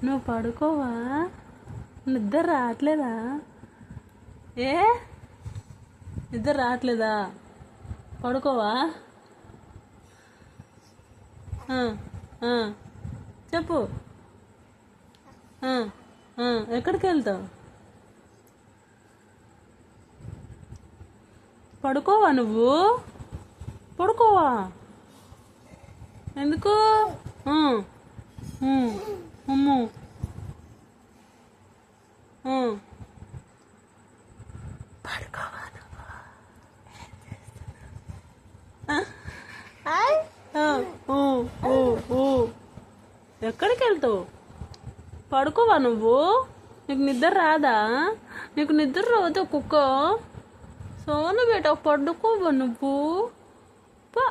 నువ్వు పడుకోవా? నిద్ర రావట్లేదా? ఏ నిద్ర రావట్లేదా? పడుకోవా? చెప్పు. ఎక్కడికి వెళ్తావు? పడుకోవా నువ్వు? పడుకోవా? ఎందుకు? అమ్ము. పడుకోవా నువ్వు? ఎక్కడికి వెళ్తావు? పడుకోవా నువ్వు? నీకు నిద్ర రాదా? నీకు నిద్ర రాదు కుక్క. సోను బేట పడుకోవా నువ్వు? పా